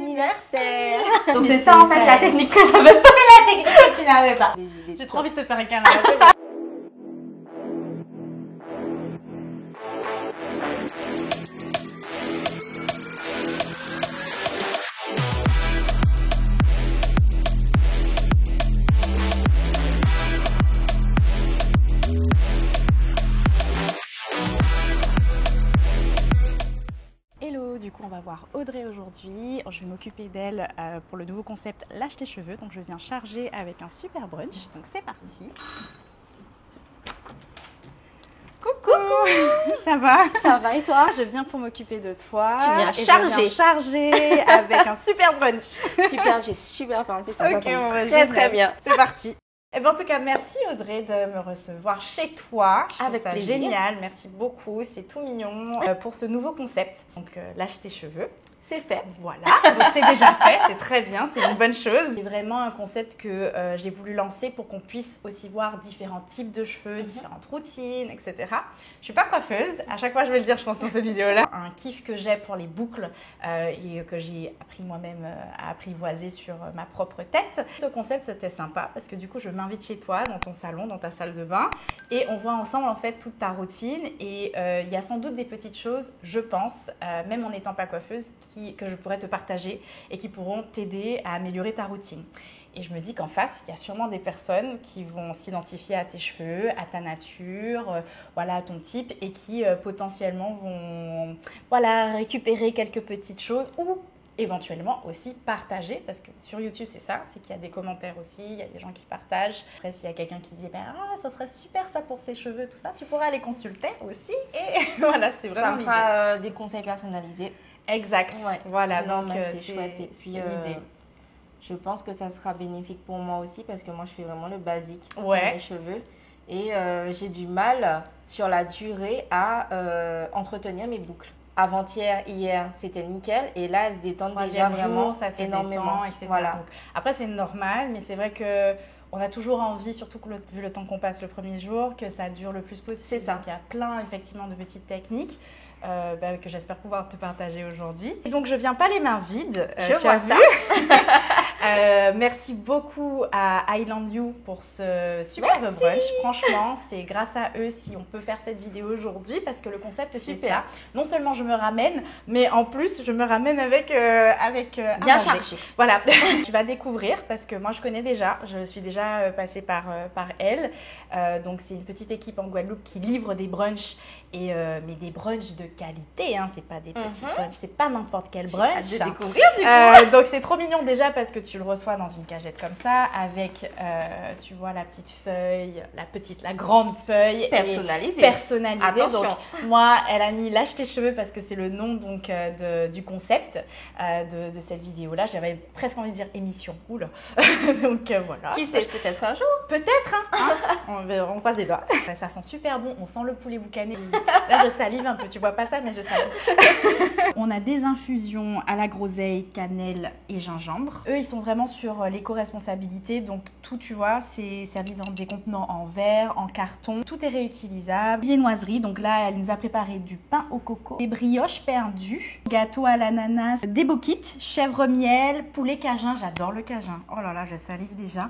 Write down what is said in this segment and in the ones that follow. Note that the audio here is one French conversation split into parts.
anniversaire. Donc c'est ça en fait la technique que j'avais pas. C'est la technique que tu n'avais pas. J'ai trop envie de te faire un câlin. Hello, du coup on va voir Audrey aujourd'hui. Je vais m'occuper d'elle pour le nouveau concept Lâche tes cheveux. Donc je viens charger avec un super brunch. Donc c'est parti. Coucou. Ça va? Ça va et toi? Je viens pour m'occuper de toi. Tu viens et charger. Je viens charger avec un super brunch. Super, j'ai super faim. En plus, ça Ok, va on va très très bien. C'est parti. Et ben, en tout cas, merci Audrey de me recevoir chez toi. Je trouve Avec ça plaisir. génial, merci beaucoup. C'est tout mignon pour ce nouveau concept. Donc, lâche tes cheveux. C'est fait. Voilà, donc c'est déjà fait, c'est très bien, c'est une bonne chose. C'est vraiment un concept que j'ai voulu lancer pour qu'on puisse aussi voir différents types de cheveux, différentes routines, etc. Je suis pas coiffeuse, à chaque fois je vais le dire je pense dans cette vidéo-là. Un kiff que j'ai pour les boucles et que j'ai appris moi-même à apprivoiser sur ma propre tête. Ce concept c'était sympa parce que du coup je m'invite chez toi, dans ton salon, dans ta salle de bain et on voit ensemble en fait toute ta routine et il y a sans doute des petites choses, je pense, même en n'étant pas coiffeuse, que je pourrais te partager et qui pourront t'aider à améliorer ta routine. Et je me dis qu'en face, il y a sûrement des personnes qui vont s'identifier à tes cheveux, à ta nature, voilà, à ton type et qui potentiellement vont voilà, récupérer quelques petites choses ou éventuellement aussi partager, parce que sur YouTube c'est ça, c'est qu'il y a des commentaires aussi, il y a des gens qui partagent. Après s'il y a quelqu'un qui dit ça serait super ça pour ses cheveux, tout ça, tu pourras les consulter aussi et voilà, c'est vraiment Ça me fera des conseils personnalisés. Exact, Ouais. voilà, Non, donc c'est chouette. Et puis, l'idée. je pense que ça sera bénéfique pour moi aussi parce que moi, je fais vraiment le basique pour Ouais. mes cheveux. Et j'ai du mal sur la durée à entretenir mes boucles. Avant-hier, hier, c'était nickel. Et là, elles se détendent déjà Troisième vraiment jour, ça se énormément. détend, etc. Voilà. Donc, après, c'est normal, mais c'est vrai que on a toujours envie, surtout que vu le temps qu'on passe le premier jour, que ça dure le plus possible. C'est ça. Donc, il y a plein, effectivement, de petites techniques. Que j'espère pouvoir te partager aujourd'hui. Et donc je viens pas les mains vides. Je vois ça. Merci beaucoup à Island You pour ce superbe brunch. Franchement, c'est grâce à eux si on peut faire cette vidéo aujourd'hui parce que le concept c'est Super. ça. Non seulement je me ramène, mais en plus je me ramène avec Bien chargé. Voilà, tu vas découvrir parce que moi je connais déjà. Je suis déjà passée par elle. Donc c'est une petite équipe en Guadeloupe qui livre des brunchs mais des brunchs de qualité, hein, c'est pas des petits brunchs, c'est pas n'importe quel brunch. Hâte de découvrir du coup. Donc c'est trop mignon déjà parce que tu le reçois dans une cagette comme ça avec, tu vois la petite feuille, la grande feuille Personnalisée. Personnalisée. Attention. Donc moi, elle a mis lâche tes cheveux parce que c'est le nom donc du concept de cette vidéo là. J'avais presque envie de dire émission. Oula. Donc voilà. Qui sait, peut-être un jour. Peut-être, hein. On croise les doigts. Ça sent super bon, on sent le poulet boucané. Là, je salive un peu, tu vois pas ça, mais je salive. On a des infusions à la groseille, cannelle et gingembre. Eux, ils sont vraiment sur l'éco-responsabilité, donc tout, tu vois, c'est servi dans des contenants en verre, en carton. Tout est réutilisable. Viennoiserie, donc là, elle nous a préparé du pain au coco, des brioches perdues, gâteau à l'ananas, des boquites, chèvre miel, poulet cajun. J'adore le cajun. Oh là là, je salive déjà.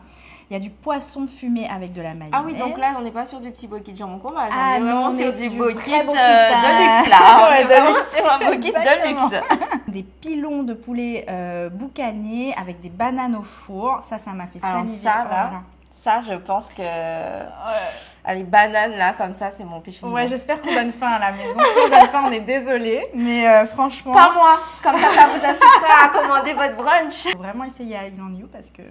Il y a du poisson fumé avec de la mayonnaise. Ah oui, donc là, on n'est pas sur du petit bokit jambon fromage. Ah on est vraiment non, sur mais du du bokit vrai de boquitage. luxe là. On Ouais, est de vraiment luxe. sur un bokit de luxe. Des pilons de poulet boucané avec des bananes au four. Ça m'a fait Alors saliver. ça, Oh là, là. ça, je pense que les bananes là, comme ça, c'est mon péché. Ouais, j'espère qu'on donne faim à la maison. Si on donne faim, on est désolé. Mais franchement, Pas moi. Comme ça vous incitera à commander votre brunch. faut vraiment essayer à Island You parce que.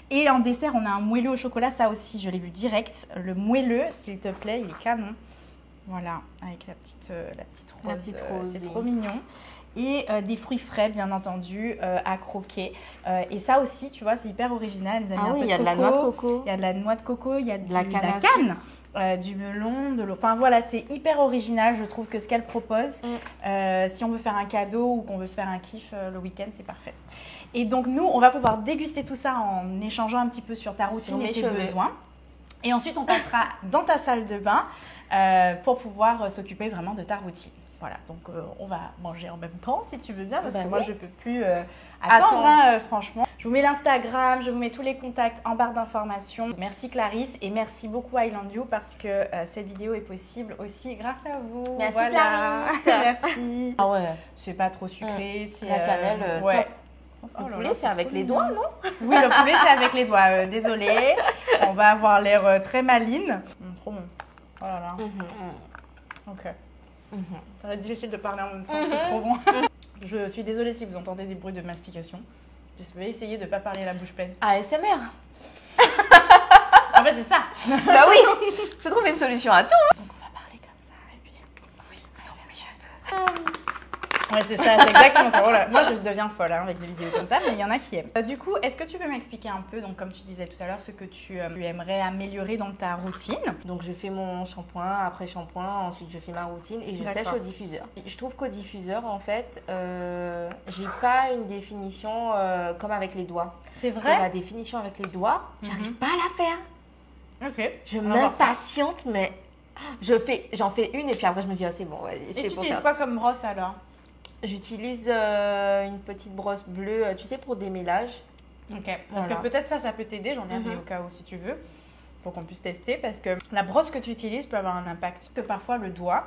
Et en dessert, on a un moelleux au chocolat. Ça aussi, je l'ai vu direct. Le moelleux, s'il te plaît, il est canon. Voilà, avec la petite rose. La petite rose, c'est oui. trop mignon. Et des fruits frais, bien entendu, à croquer. Et ça aussi, tu vois, c'est hyper original. Ils ont mis un peu Il y a de la noix de coco. Il y a de la noix de coco, il y a de La la canne à canne. Du melon, de l'eau. Enfin voilà, c'est hyper original, je trouve que ce qu'elle propose. Si on veut faire un cadeau ou qu'on veut se faire un kiff le week-end, c'est parfait. Et donc nous, on va pouvoir déguster tout ça en échangeant un petit peu sur ta routine et tes besoins. Et ensuite, on passera dans ta salle de bain pour pouvoir s'occuper vraiment de ta routine. Voilà, donc on va manger en même temps si tu veux bien, parce Bah que moi oui. je peux plus attendre, hein, franchement. Je vous mets l'Instagram, je vous mets tous les contacts en barre d'informations. Merci Clarisse et merci beaucoup Island You parce que cette vidéo est possible aussi grâce à vous. Merci Clarisse. Clarisse. Merci. Ah ouais. C'est pas trop sucré, c'est La cannelle, ouais. top. Oh Le là poulet, là, c'est avec trop les mignon. doigts, non? Oui, le poulet c'est avec les doigts. Désolée, on va avoir l'air très maline. Trop bon. Oh là là. Ok. Ça va être difficile de parler en même temps, c'est trop bon. Je suis désolée si vous entendez des bruits de mastication. Je vais essayer de ne pas parler la bouche pleine. ASMR. En fait, c'est ça. Bah oui. Faut trouver une solution à tout. Donc, on va parler comme ça et puis... Oui, ouais, c'est ça, c'est exactement ça. Oh là, moi, je deviens folle hein, avec des vidéos comme ça, mais il y en a qui aiment. Du coup, est-ce que tu peux m'expliquer un peu, donc comme tu disais tout à l'heure, ce que tu aimerais améliorer dans ta routine? Donc je fais mon shampoing, après shampoing, ensuite je fais ma routine et je D'accord. sèche au diffuseur. Je trouve qu'au diffuseur, en fait, j'ai pas une définition comme avec les doigts. C'est La vrai? définition avec les doigts, j'arrive pas à la faire. Ok. Je On va voir ça. m'impatiente, mais j'en fais une et puis après je me dis, ah, c'est bon, vas-y, Et c'est tu pour utilises faire. quoi comme brosse alors? J'utilise une petite brosse bleue, tu sais, pour démêlage. Ok, parce Voilà. que peut-être ça peut t'aider, j'en ai un au cas où si tu veux, pour qu'on puisse tester, parce que la brosse que tu utilises peut avoir un impact. Que parfois le doigt,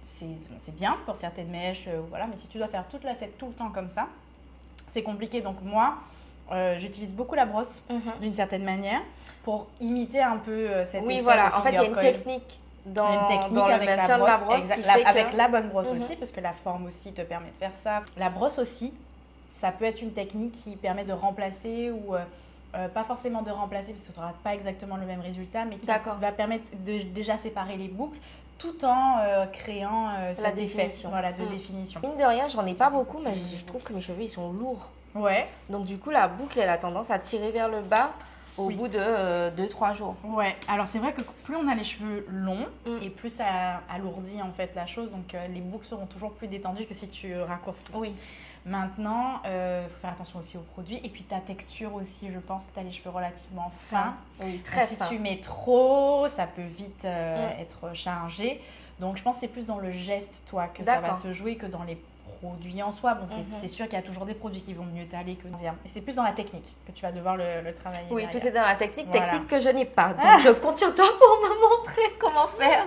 c'est bien pour certaines mèches, voilà, mais si tu dois faire toute la tête tout le temps comme ça, c'est compliqué. Donc moi, j'utilise beaucoup la brosse d'une certaine manière pour imiter un peu cet Oui, effet voilà, de en fait il y a une finger coil. technique Il y dans, a une technique dans le avec maintien de la brosse exact, qui fait avec que... la bonne brosse aussi, parce que la forme aussi te permet de faire ça. La brosse aussi, ça peut être une technique qui permet de remplacer ou pas forcément de remplacer parce que tu n'auras pas exactement le même résultat, mais qui D'accord. va permettre de déjà séparer les boucles tout en créant cet effet définition. voilà, de définition. Mine de rien, j'en ai pas beaucoup, mais je trouve que mes cheveux ils sont lourds. Ouais, Donc du coup, la boucle elle a tendance à tirer vers le bas au bout de 2-3 jours. ouais. Alors c'est vrai que plus on a les cheveux longs Mm. et plus ça alourdit en fait la chose, donc les boucles seront toujours plus détendues que si tu raccourcis. Oui. Maintenant, faut faire attention aussi aux produits et puis ta texture aussi. Je pense que tu as les cheveux relativement fins. Oui, Donc, très si fin. tu mets trop, ça peut vite être chargé. Donc je pense que c'est plus dans le geste, toi, que ça va D'accord. se jouer que dans les produits en soi. Bon, c'est sûr qu'il y a toujours des produits qui vont mieux t'aller que dire. Et c'est plus dans la technique que tu vas devoir le travailler. Oui, derrière. tout est dans la technique, Voilà. technique que je n'ai pas. Donc je compte sur toi pour me montrer comment faire.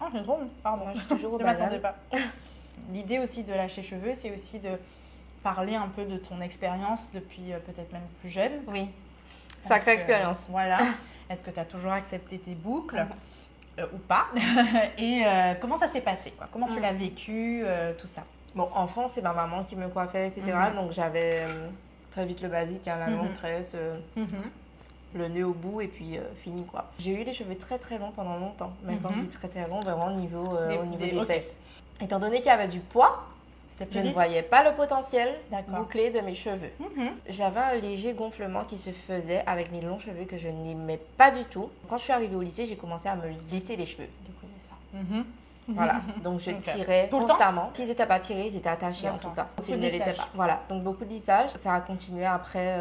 Oh, c'est trop bon. Pardon, Moi, je suis toujours au je ne m'attendais banane. pas. L'idée aussi de lâcher cheveux, c'est aussi de parler un peu de ton expérience depuis peut-être même plus jeune. Oui, Parce sacrée que, expérience. Voilà. Est-ce que tu as toujours accepté tes boucles ou pas? Et comment ça s'est passé quoi? Comment tu l'as vécu, tout ça? Bon, enfant, c'est ma maman qui me coiffait, etc. Donc j'avais très vite le basique, hein, la longue tresse, le nez au bout et puis fini quoi. J'ai eu les cheveux très très longs pendant longtemps. Même quand je dis très très long, vraiment au niveau des ok. fesses. Étant donné qu'il y avait du poids, C'était je plus ne lisse? voyais pas le potentiel D'accord. bouclé de mes cheveux. Mhm. J'avais un léger gonflement qui se faisait avec mes longs cheveux que je n'aimais pas du tout. Quand je suis arrivée au lycée, j'ai commencé à me lisser les cheveux. Je connais ça. Mhm. Voilà, donc je Ok. tirais Tout le temps? constamment. S'ils n'étaient pas tirés, ils étaient attachés en D'accord. tout cas. Beaucoup S'ils de ne l'étaient lissage. pas. Voilà, donc beaucoup de lissage. Ça a continué après,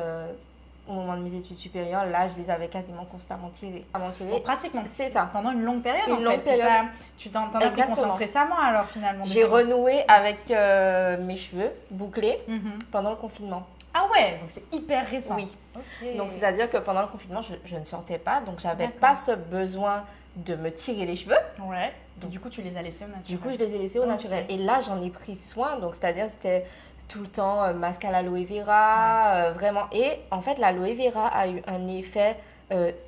au moment de mes études supérieures. Là, je les avais quasiment constamment tirés. Bon, pratiquement. C'est ça. Pendant une longue période Une en longue fait. C'est période. pas- Tu t'en as pris Exactement. conscience récemment alors finalement. J'ai renoué avec mes cheveux bouclés Mhm. pendant le confinement. Ah ouais, donc c'est hyper récent. Oui. Ok. Donc, c'est-à-dire que pendant le confinement, je ne sortais pas. Donc, j'avais D'accord. pas ce besoin de me tirer les cheveux. Ouais. Donc, du coup, tu les as laissés au naturel. Du coup, je les ai laissés au Ok. naturel. Et là, j'en ai pris soin. Donc, c'est-à-dire, c'était tout le temps masque à l'aloe vera, vraiment. Et en fait, l'aloe vera a eu un effet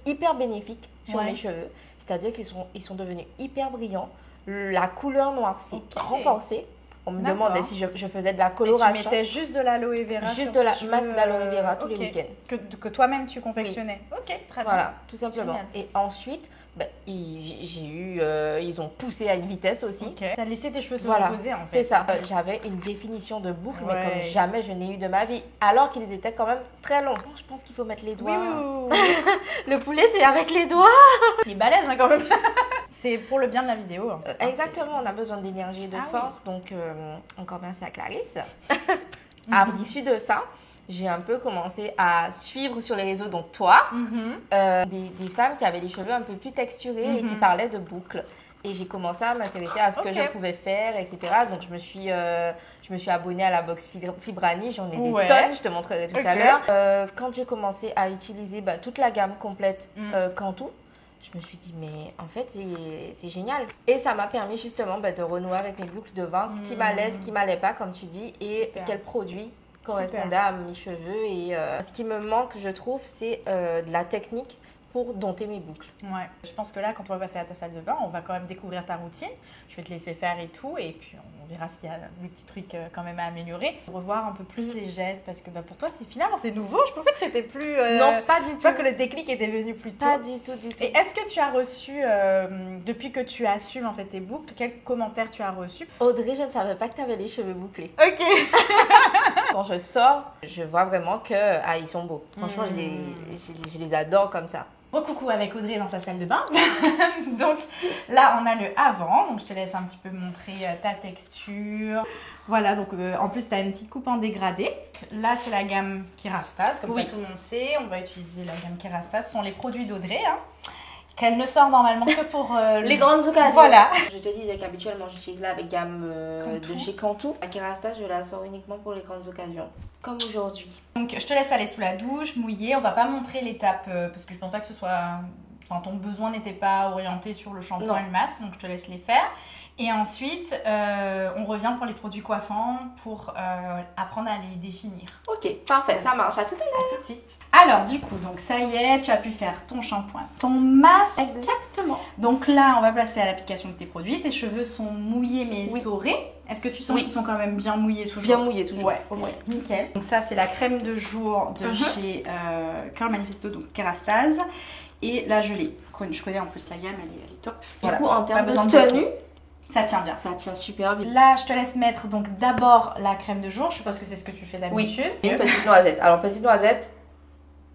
hyper bénéfique sur Ouais. mes cheveux. C'est-à-dire ils sont devenus hyper brillants. La couleur noire s'est Ok. renforcée. On me D'accord. demandait si je faisais de la Et tu coloration. mettais juste de l'aloe vera Juste sur de la tes cheveux, masque d'aloe vera tous les ok. week-ends. Que toi-même tu confectionnais. Ok, très bien. Voilà, tout simplement. Génial. Et ensuite, ben, ils ont poussé à une vitesse aussi. Ok. T'as laissé tes cheveux se Voilà, reposer en fait. c'est ça. J'avais une définition de boucle, mais Ouais. comme jamais je n'ai eu de ma vie, alors qu'ils étaient quand même très longs. Je pense qu'il faut mettre les Oui, doigts. oui, oui, oui. Le poulet, c'est avec les doigts. Il est balèze hein, quand même. C'est pour le bien de la vidéo. hein. Exactement, on a besoin d'énergie et de Ah force. Donc, encore merci à Clarisse. À l'issue de ça, j'ai un peu commencé à suivre sur les réseaux, donc toi, Mhm. des femmes qui avaient les cheveux un peu plus texturés et qui parlaient de boucles. Et j'ai commencé à m'intéresser à ce que je pouvais faire, etc. Donc, je me suis abonnée à la box Fibrani. J'en ai des tonnes, je te montrerai tout à l'heure. Quand j'ai commencé à utiliser toute la gamme complète Cantu, je me suis dit, mais en fait, c'est génial. Et ça m'a permis justement de renouer avec mes boucles de voir ce qui m'allait, ce qui m'allait pas, comme tu dis, et quel produit correspondait à mes cheveux. Et ce qui me manque, je trouve, c'est de la technique pour dompter mes boucles. Ouais, je pense que là, quand on va passer à ta salle de bain, on va quand même découvrir ta routine. Je vais te laisser faire et tout, et puis on verra s'il y a des petits trucs quand même à améliorer. Revoir un peu plus les gestes, parce que pour toi, finalement, c'est nouveau. Je pensais que c'était plus... Non, pas du tout. Toi, que le déclic était venu plus tôt. Pas du tout, du tout. Et est-ce que tu as reçu, depuis que tu assumes en fait tes boucles, quels commentaires tu as reçus? Audrey, je ne savais pas que tu avais les cheveux bouclés. Ok. Quand je sors, je vois vraiment que ils sont beaux. Franchement, je les adore comme ça. Coucou avec Audrey dans sa salle de bain. Donc là, on a le avant. Donc je te laisse un petit peu montrer ta texture. Voilà, donc en plus, tu as une petite coupe en dégradé. Là, c'est la gamme Kerastase. Comme ça, tout le monde sait. On va utiliser la gamme Kerastase. Ce sont les produits d'Audrey. Qu'elle ne sort normalement que pour les grandes occasions. Voilà. Je te disais qu'habituellement j'utilise la gamme de chez Cantu. La Kerastase, je la sors uniquement pour les grandes occasions, comme aujourd'hui. Donc je te laisse aller sous la douche, mouiller. On va pas montrer l'étape parce que je pense pas que ce soit... Enfin, ton besoin n'était pas orienté sur le shampoing et le masque, donc je te laisse les faire. Et ensuite, on revient pour les produits coiffants pour apprendre à les définir. Ok, parfait, ça marche. À tout à l'heure. À tout de suite. Alors, du coup, donc ça y est, tu as pu faire ton shampoing, ton masque. Exactement. Donc là, on va passer à l'application de tes produits. Tes cheveux sont mouillés mais essorés. Est-ce que tu sens qu'ils sont quand même bien mouillés toujours? Bien mouillés toujours. Ouais, nickel. Donc ça, c'est la crème de jour de chez Curl Manifesto, donc Kerastase. Et la gelée. Je connais en plus la gamme, elle est top. Du coup, en termes de tenue, ça tient bien. Ça tient super bien. Là, je te laisse mettre donc d'abord la crème de jour. Je suppose que c'est ce que tu fais d'habitude. Oui, une petite noisette. Alors, petite noisette.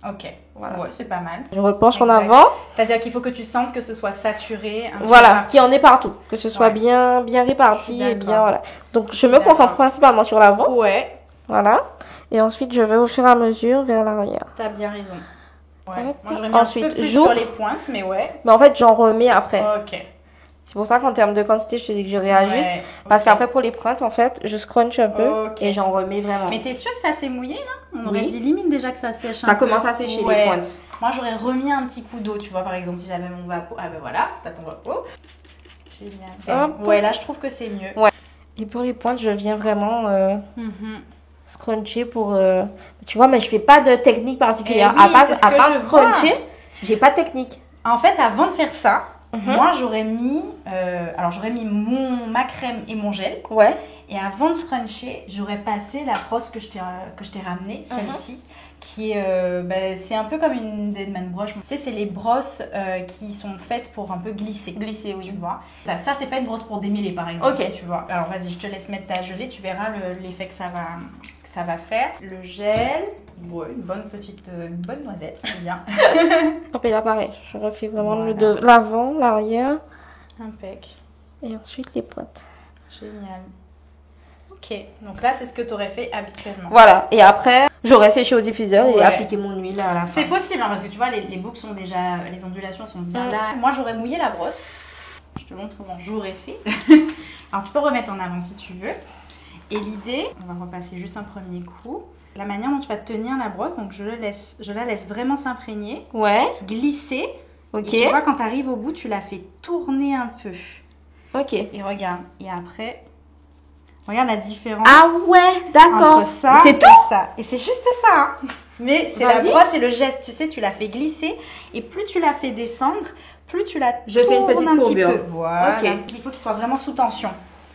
Ok, voilà. Ouais, c'est pas mal. Je repenche en avant. C'est-à-dire qu'il faut que tu sentes que ce soit saturé. Voilà, qu'il y en ait partout. Que ce soit bien réparti et bien, voilà. Donc, je me concentre principalement sur l'avant. Ouais. Voilà. Et ensuite, je vais au fur et à mesure vers l'arrière. T'as bien raison. Ouais. Moi, j'aurais mis ensuite, un peu plus sur les pointes, mais ouais. Mais en fait, j'en remets après. Ok. C'est pour ça qu'en termes de quantité, je te dis que je réajuste. Ouais, parce qu'après, pour les pointes, en fait, je scrunch un peu et j'en remets vraiment. Mais t'es sûre que ça s'est mouillé, là? On aurait dit limite déjà que ça sèche un peu. Ça commence à sécher les pointes. Moi, j'aurais remis un petit coup d'eau, tu vois, par exemple, si j'avais mon vapeau. Ah ben voilà, t'as ton vapeau. Génial. Ouais, là, je trouve que c'est mieux. Ouais. Et pour les pointes, je viens vraiment scruncher pour... Tu vois, mais je fais pas de technique particulière. Oui, à part scruncher, j'ai pas de technique. En fait, avant de faire ça, moi, j'aurais mis... j'aurais mis ma crème et mon gel. Ouais. Et avant de scruncher, j'aurais passé la brosse que je t'ai ramenée, celle-ci. Qui est... c'est un peu comme une Deadman brush. Tu sais, c'est les brosses qui sont faites pour un peu glisser. Glisser, oui. Tu vois. Ça c'est pas une brosse pour démêler, par exemple. Ok. Tu vois. Alors, vas-y, je te laisse mettre ta gelée. Tu verras l'effet que ça va faire. Le gel... Ouais, une bonne noisette, c'est bien. Et là, pareil, je refais vraiment l'avant, l'arrière. Impec. Et ensuite, les pointes. Génial. Ok, donc là, c'est ce que tu aurais fait habituellement. Voilà, et après, j'aurais séché au diffuseur et appliqué mon huile à la fin. C'est possible, parce que tu vois, les boucles sont déjà... Les ondulations sont bien là. Moi, j'aurais mouillé la brosse. Je te montre comment j'aurais fait. Alors, tu peux remettre en avant si tu veux. Et l'idée, on va repasser juste un premier coup. La manière dont tu vas tenir la brosse, donc je la laisse vraiment s'imprégner. Ouais. Glisser. Ok. Et tu vois, quand tu arrives au bout, tu la fais tourner un peu. Ok. Et regarde. Et après, regarde la différence. Ah ouais, d'accord. Entre ça c'est et tout ça. Et c'est juste ça. Hein. Mais c'est la brosse et le geste. Tu sais, tu la fais glisser. Et plus tu la fais descendre, plus tu la Je fais une petite courbure. Voilà. Okay. Il faut qu'il soit vraiment sous tension.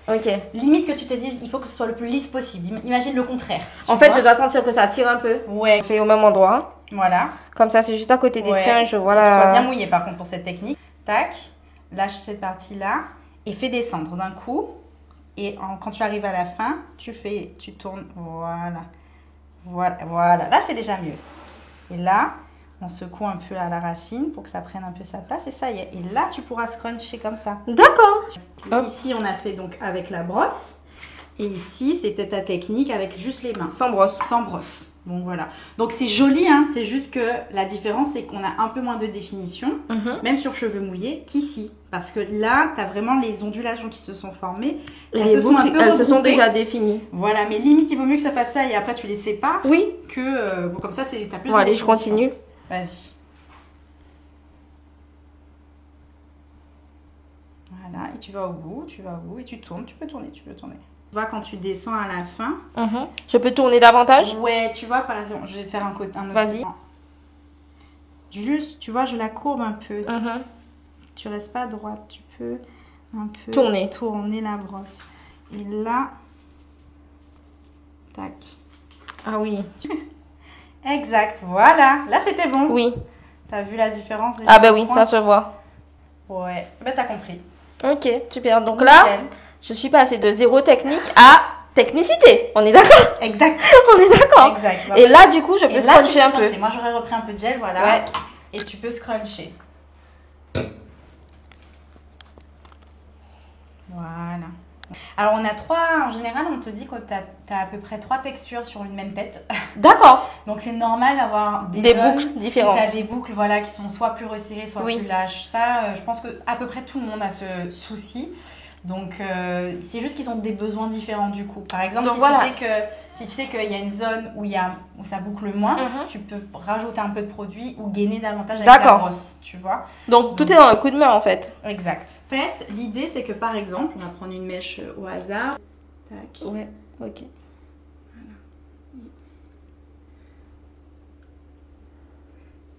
Ok. Limite que tu te dises, il faut que ce soit le plus lisse possible. Imagine le contraire. En fait, je dois sentir que ça tire un peu. Ouais. On fait au même endroit. Voilà. Comme ça, c'est juste à côté des tiens. Je vois la... Que ce soit bien mouillé par contre pour cette technique. Tac. Lâche cette partie-là et fais descendre d'un coup. Et quand tu arrives à la fin, tu tournes. Voilà. Là, c'est déjà mieux. Et là, on secoue un peu à la racine pour que ça prenne un peu sa place et ça y est. Et là, tu pourras scruncher comme ça. D'accord. Ici, on a fait donc avec la brosse. Et ici, c'était ta technique avec juste les mains. Sans brosse. Sans brosse. Bon, voilà. Donc, c'est joli, hein. C'est juste que la différence, c'est qu'on a un peu moins de définition, même sur cheveux mouillés, qu'ici. Parce que là, tu as vraiment les ondulations qui se sont formées. Elles se sont déjà définies. Voilà, mais limite, il vaut mieux que ça fasse ça et après tu les sépares. Oui. Que comme ça, tu as plus de allez, je continue. Vas-y. Voilà, et tu vas au bout et tu tournes. Tu peux tourner. Tu vois, quand tu descends à la fin. Je peux tourner davantage? Ouais, tu vois, par exemple, je vais te faire un autre. Vas-y. Juste, tu vois, je la courbe un peu. Tu restes pas droite, tu peux un peu tourner la brosse. Et là, tac. Ah oui. Exact, voilà. Là, c'était bon. Oui. T'as vu la différence? Ah bah oui, ça se voit. Ouais, bah t'as compris. Ok, super. Donc là, je suis passée de zéro technique à technicité. On est d'accord? Exact. On est d'accord. Exact. Et là, du coup, je peux scruncher un peu. Moi, j'aurais repris un peu de gel, voilà. Ouais. Et tu peux scruncher. Voilà. Alors, on a en général, on te dit que tu as à peu près 3 textures sur une même tête. D'accord. Donc, c'est normal d'avoir des boucles différentes. Tu as des boucles voilà, qui sont soit plus resserrées, soit plus lâches. Ça, je pense qu'à peu près tout le monde a ce souci. Donc, c'est juste qu'ils ont des besoins différents du coup. Par exemple, si tu sais qu'il y a une zone où ça boucle moins, tu peux rajouter un peu de produit ou gainer davantage avec la brosse, tu vois. Donc, tout est dans le coup de main en fait. Exact. En fait, l'idée c'est que par exemple, on va prendre une mèche au hasard. Tac. Ouais, ok. Voilà.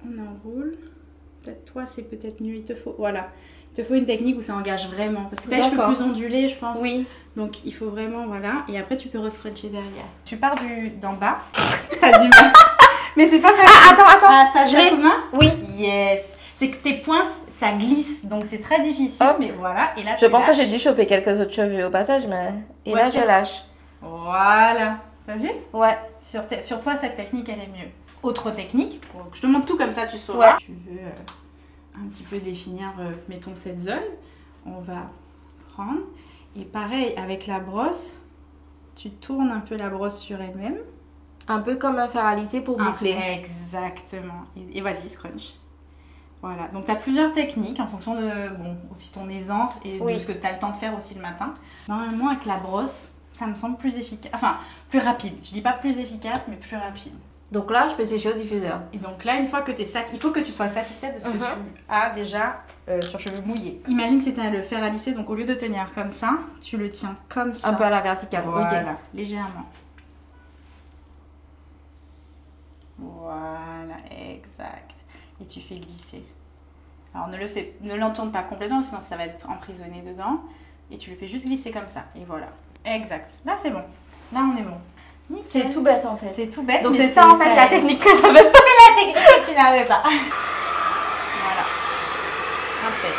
On enroule. Peut-être toi, c'est peut-être mieux. Il te faut une technique où ça engage vraiment. Parce que tu as les cheveux plus ondulés, je pense. Oui. Donc, il faut vraiment, voilà. Et après, tu peux re-scruncher derrière. Tu pars d'en bas. T'as du mal. Mais c'est pas facile. Ah, attends. T'as déjà main? Oui. Yes. C'est que tes pointes, ça glisse. Donc, c'est très difficile. Hop. Mais voilà. Et là, je pense que j'ai dû choper quelques autres cheveux au passage. Et là, je lâche. Voilà. T'as vu? Ouais. Sur toi, cette technique, elle est mieux. Autre technique. Je te montre tout comme ça, tu sauras. Ouais. Tu veux... un petit peu définir, mettons cette zone, on va prendre et pareil avec la brosse, tu tournes un peu la brosse sur elle-même. Un peu comme un fer à lisser pour boucler. Exactement. Et vas-y, scrunch. Voilà, donc tu as plusieurs techniques en fonction de aussi ton aisance et de ce que tu as le temps de faire aussi le matin. Normalement avec la brosse, ça me semble plus efficace, enfin plus rapide. Je dis pas plus efficace, mais plus rapide. Donc là, je peux sécher au diffuseur. Et donc là, une fois que tu es il faut que tu sois satisfaite de ce que tu as déjà sur cheveux mouillés. Imagine que c'était le fer à lisser, donc au lieu de tenir comme ça, tu le tiens comme ça. Un peu à la verticale. Voilà, légèrement. Voilà, exact. Et tu fais glisser. Alors ne l'entourne pas complètement, sinon ça va être emprisonné dedans. Et tu le fais juste glisser comme ça. Et voilà, exact. Là, c'est bon. Là, on est bon. C'est tout bête en fait. C'est tout bête. Donc c'est ça en fait la technique que j'avais pas. C'est la technique que tu n'avais pas. Voilà. Parfait.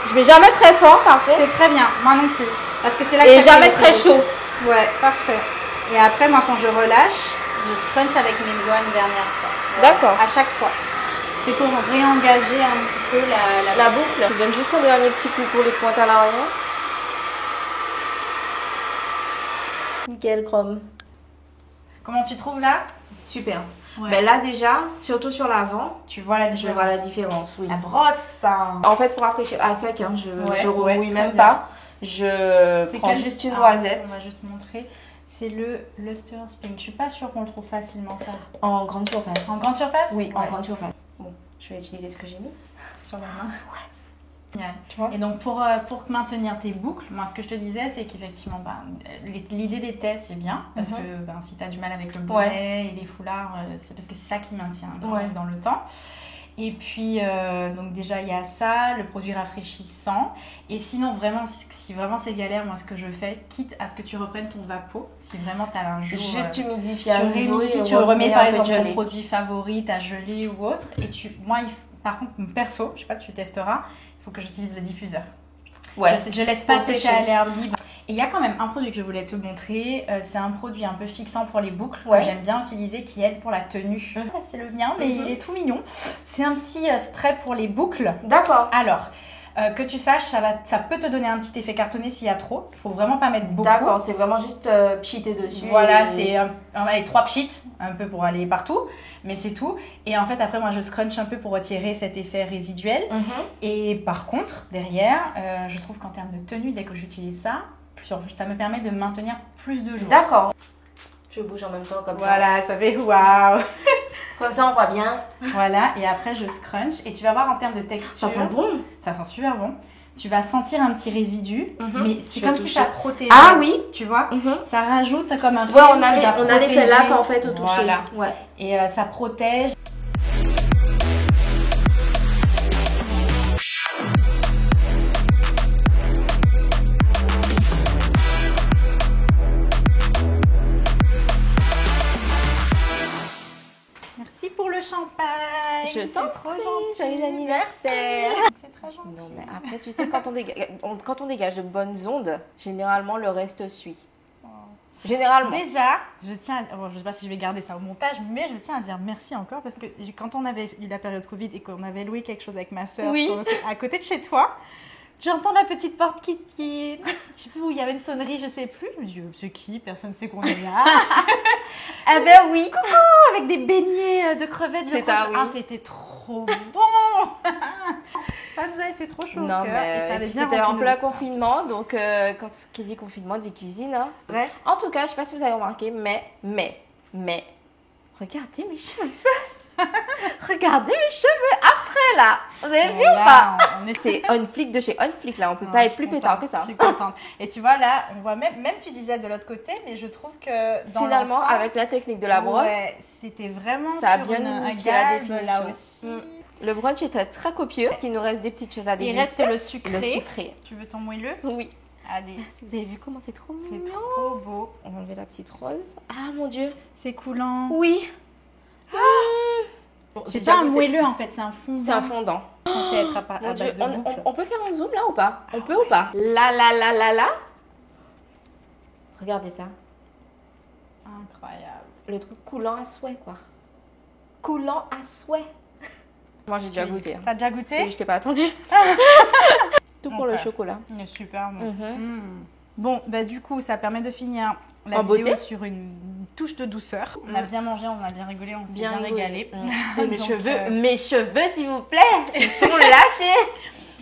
Je vais jamais très fort par contre. C'est très bien, moi non plus. Parce que c'est là que et jamais très chaud. Ouais, parfait. Et après, moi quand je relâche, je scrunch avec mes doigts une dernière fois. Voilà. D'accord. À chaque fois. C'est pour réengager un petit peu la boucle. Je donne juste un dernier petit coup pour les pointes à l'arrière. Nickel chrome. Comment tu trouves là? Super. Ouais. Ben là déjà, surtout sur l'avant, tu vois la différence. Je vois la différence, oui. La brosse. Hein. En fait, pour rafraîchir à sec, je remouille même pas. Je prends juste une noisette. On va juste montrer. C'est le Luster Spring. Je suis pas sûre qu'on le trouve facilement ça. En grande surface. En grande surface? Oui, en grande surface. Bon, je vais utiliser ce que j'ai mis sur la main. Ouais. Génial. Tu vois? Et donc pour maintenir tes boucles, moi ce que je te disais c'est qu'effectivement l'idée des tais c'est bien parce que si tu as du mal avec le bonnet et les foulards, c'est parce que c'est ça qui maintient quand même dans le temps. Et puis donc déjà il y a ça, le produit rafraîchissant. Et sinon vraiment si vraiment c'est galère, moi ce que je fais, quitte à ce que tu reprennes ton vapeau, si vraiment tu as un jour juste humidifier, tu remets par exemple ton produit favori, ta gelée ou autre. Et par contre perso, je sais pas, tu testeras. Il faut que j'utilise le diffuseur. Ouais. Je laisse pas sécher à l'herbe libre. Et il y a quand même un produit que je voulais te montrer. C'est un produit un peu fixant pour les boucles que j'aime bien utiliser qui aide pour la tenue. C'est le mien, mais il est tout mignon. C'est un petit spray pour les boucles. D'accord. Alors, Que tu saches, ça peut te donner un petit effet cartonné s'il y a trop. Il faut vraiment pas mettre beaucoup. D'accord, c'est vraiment juste pchiter dessus. Voilà, c'est allez, 3 pchits, un peu pour aller partout, mais c'est tout. Et en fait, après, moi, je scrunch un peu pour retirer cet effet résiduel. Et par contre, derrière, je trouve qu'en termes de tenue, dès que j'utilise ça, ça me permet de maintenir plus de jours. D'accord. Je bouge en même temps comme ça. Voilà, ça fait waouh. Comme ça, on voit bien. Voilà, et après, je scrunch. Et tu vas voir en termes de texture. Ça sent bon. Ça sent super bon. Tu vas sentir un petit résidu, mais c'est comme si ça protégeait. Ah oui. Tu vois, ça rajoute comme un film on a l'effet là en fait au toucher. Voilà. Ouais. Et ça protège. Merci pour le champagne. Je t'en prie, joyeux anniversaire. C'est très gentil. Non mais après tu sais quand on dégage de bonnes ondes, généralement le reste suit. Généralement. Déjà, je tiens à... Bon, je ne sais pas si je vais garder ça au montage, mais je tiens à dire merci encore parce que quand on avait eu la période Covid et qu'on avait loué quelque chose avec ma soeur à côté de chez toi, j'entends la petite porte qui... Je sais plus où il y avait une sonnerie, je sais plus. Je me dis, c'est qui? Personne ne sait qu'on est là. Ah ben oui. Coucou, avec des beignets de crevettes. C'est ça, oui. Ah, c'était trop bon. Ça nous avait fait trop chaud. Non, mais c'était en plein confinement, donc quand qui dit confinement dit cuisine. Hein. Ouais. En tout cas, je sais pas si vous avez remarqué, mais, regardez mes cheveux. Regardez mes cheveux après là. Vous avez vu ou pas? C'est On Fleek de chez On Fleek là, on peut pas être plus pétard que ça. Je suis contente. Et tu vois là, on voit même tu disais de l'autre côté, mais je trouve que dans finalement avec la technique de la brosse, c'était vraiment ça a bien unifié la définition. Là aussi. Le brunch était très copieux. Est-ce qu'il nous reste des petites choses à déguster? Il reste le sucré. Le sucré. Tu veux ton moelleux? Oui. Allez. Merci, vous avez vu comment c'est trop mignon? C'est trop beau. On va enlever la petite rose. Ah mon Dieu. C'est coulant. Oui. C'est pas un moelleux en fait, c'est un fondant. C'est un fondant. C'est censé être à base de boucle. On peut faire un zoom là ou pas? On peut ou pas? Là. Regardez ça. Incroyable. Le truc coulant à souhait quoi. Coulant à souhait. Moi j'ai déjà goûté. T'as déjà goûté? Oui, je t'ai pas attendu. Tout pour le chocolat. Il est super bon. Bon, bah du coup, ça permet de finir la vidéo beauté sur une touche de douceur. On a bien mangé, on a bien rigolé, on s'est bien régalé. Et mes cheveux s'il vous plaît, ils sont lâchés.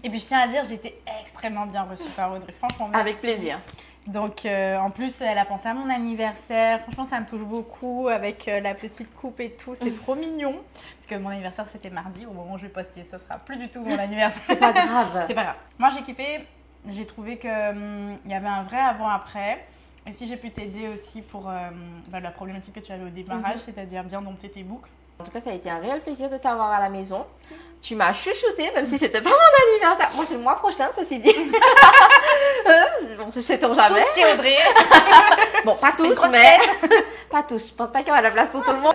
Et puis je tiens à dire, j'étais extrêmement bien reçue par Audrey. Franchement, merci. Avec plaisir. Donc en plus, elle a pensé à mon anniversaire. Franchement, ça me touche beaucoup avec la petite coupe et tout. C'est trop mignon. Parce que mon anniversaire, c'était mardi. Au moment où je vais poster, ça sera plus du tout mon anniversaire. C'est pas grave. C'est pas grave. Moi, j'ai kiffé. J'ai trouvé qu'il y avait un vrai avant-après. Et si j'ai pu t'aider aussi pour la problématique que tu avais au démarrage, c'est-à-dire bien dompter tes boucles. En tout cas, ça a été un réel plaisir de t'avoir à la maison. Tu m'as chouchouté, même si c'était pas mon anniversaire. Moi, c'est le mois prochain, ceci dit. Bon, sait-on jamais. Tous chez Audrey. Bon, pas tous, mais pas tous. Je pense pas qu'il y aura de la place pour tout le monde.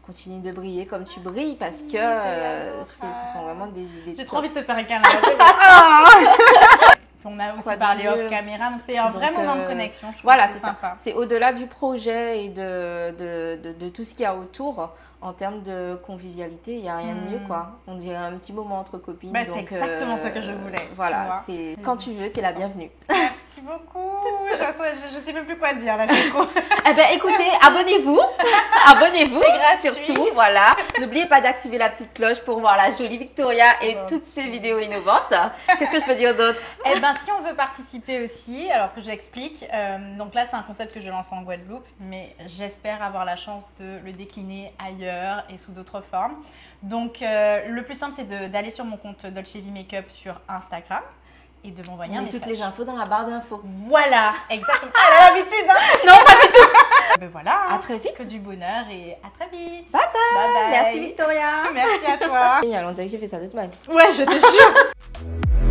Continue de briller comme tu brilles parce que ce sont vraiment des idées. J'ai trop envie de te faire un câlin. On a aussi parlé off caméra, donc c'est un vrai moment de connexion. Je trouve voilà, c'est sympa. C'est au-delà du projet et de tout ce qu'il y a autour. En termes de convivialité, il n'y a rien de mieux, quoi. On dirait un petit moment entre copines. Bah, c'est exactement ça que je voulais. Voilà, c'est quand tu veux, tu es la bienvenue. Merci beaucoup. Je sais même plus quoi dire là, c'est trop. Eh ben, écoutez, abonnez-vous. Abonnez-vous, gratuit. surtout, voilà. N'oubliez pas d'activer la petite cloche pour voir la jolie Victoria et toutes ces vidéos innovantes. Qu'est-ce que je peux dire d'autre? Eh ben, si on veut participer aussi, alors que j'explique, donc là, c'est un concept que je lance en Guadeloupe, mais j'espère avoir la chance de le décliner ailleurs et sous d'autres formes. Donc, le plus simple, c'est d'aller sur mon compte Dolce V Makeup sur Instagram et de m'envoyer un message. Toutes les infos dans la barre d'infos. Voilà, exactement. Ah, elle a l'habitude, hein? Non, pas du tout. Ben voilà. À très vite. Que du bonheur et à très vite. Bye bye. Bye bye. Merci Victoria. Merci à toi. Génial, on dirait que j'ai fait ça de toute manière. Ouais, je te jure.